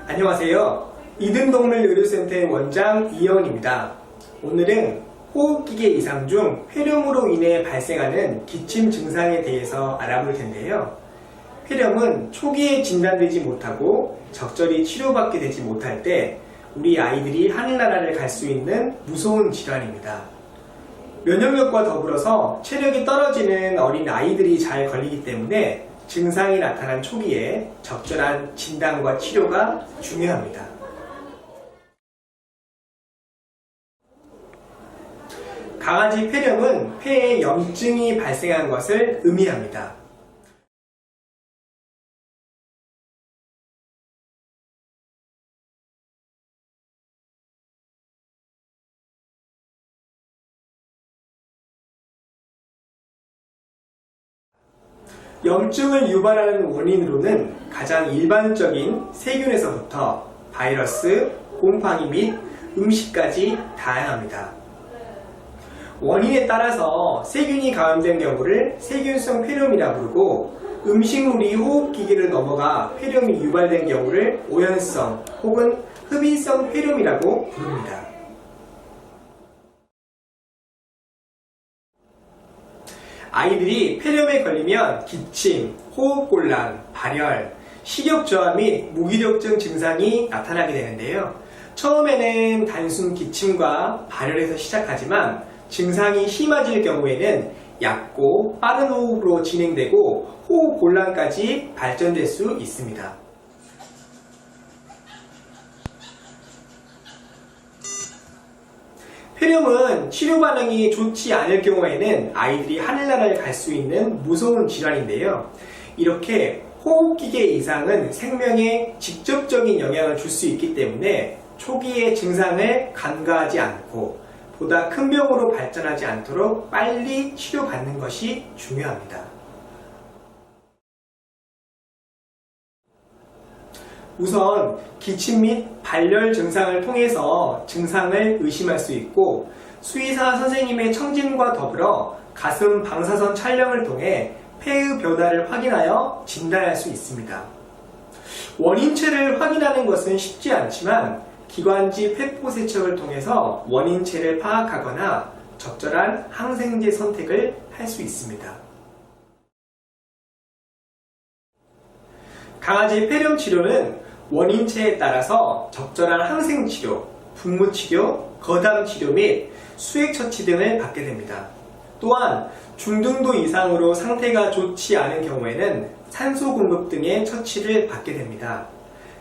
안녕하세요. 이등동물의료센터의 원장 이영훈입니다. 오늘은 호흡기계 이상 중 폐렴으로 인해 발생하는 기침 증상에 대해서 알아볼 텐데요. 폐렴은 초기에 진단되지 못하고 적절히 치료받게 되지 못할 때 우리 아이들이 하늘나라를 갈 수 있는 무서운 질환입니다. 면역력과 더불어서 체력이 떨어지는 어린 아이들이 잘 걸리기 때문에 증상이 나타난 초기에 적절한 진단과 치료가 중요합니다. 강아지 폐렴은 폐에 염증이 발생한 것을 의미합니다. 염증을 유발하는 원인으로는 가장 일반적인 세균에서부터 바이러스, 곰팡이 및 음식까지 다양합니다. 원인에 따라서 세균이 감염된 경우를 세균성 폐렴이라 부르고 음식물이 호흡기계를 넘어가 폐렴이 유발된 경우를 오연성 혹은 흡인성 폐렴이라고 부릅니다. 아이들이 폐렴에 걸리면 기침, 호흡곤란, 발열, 식욕저하 및 무기력증 증상이 나타나게 되는데요. 처음에는 단순 기침과 발열에서 시작하지만 증상이 심해질 경우에는 얕고 빠른 호흡으로 진행되고 호흡곤란까지 발전될 수 있습니다. 폐렴은 치료 반응이 좋지 않을 경우에는 아이들이 하늘나라를 갈 수 있는 무서운 질환인데요. 이렇게 호흡기계 이상은 생명에 직접적인 영향을 줄 수 있기 때문에 초기의 증상을 간과하지 않고 보다 큰 병으로 발전하지 않도록 빨리 치료받는 것이 중요합니다. 우선 기침 및 발열 증상을 통해서 증상을 의심할 수 있고 수의사 선생님의 청진과 더불어 가슴 방사선 촬영을 통해 폐의 변화를 확인하여 진단할 수 있습니다. 원인체를 확인하는 것은 쉽지 않지만 기관지 폐포 세척을 통해서 원인체를 파악하거나 적절한 항생제 선택을 할 수 있습니다. 강아지 폐렴 치료는 원인체에 따라서 적절한 항생치료, 분무치료, 거담치료 및 수액처치 등을 받게 됩니다. 또한 중등도 이상으로 상태가 좋지 않은 경우에는 산소 공급 등의 처치를 받게 됩니다.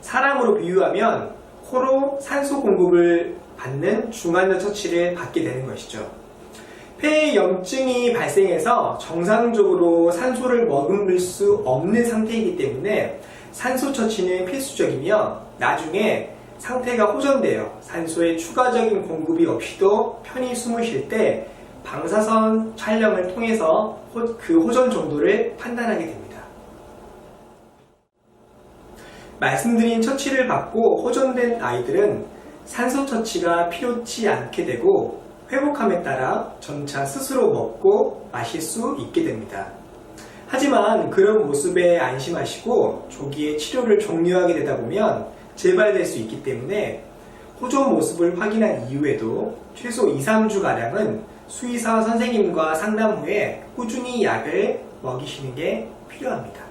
사람으로 비유하면 코로 산소 공급을 받는 중환자 처치를 받게 되는 것이죠. 폐에 염증이 발생해서 정상적으로 산소를 머금을 수 없는 상태이기 때문에 산소 처치는 필수적이며 나중에 상태가 호전되어 산소의 추가적인 공급이 없이도 편히 숨을 쉴 때 방사선 촬영을 통해서 그 호전 정도를 판단하게 됩니다. 말씀드린 처치를 받고 호전된 아이들은 산소 처치가 필요치 않게 되고 회복함에 따라 점차 스스로 먹고 마실 수 있게 됩니다. 하지만 그런 모습에 안심하시고 조기에 치료를 종료하게 되다 보면 재발될 수 있기 때문에 호전 모습을 확인한 이후에도 최소 2-3주가량은 수의사 선생님과 상담 후에 꾸준히 약을 먹이시는 게 필요합니다.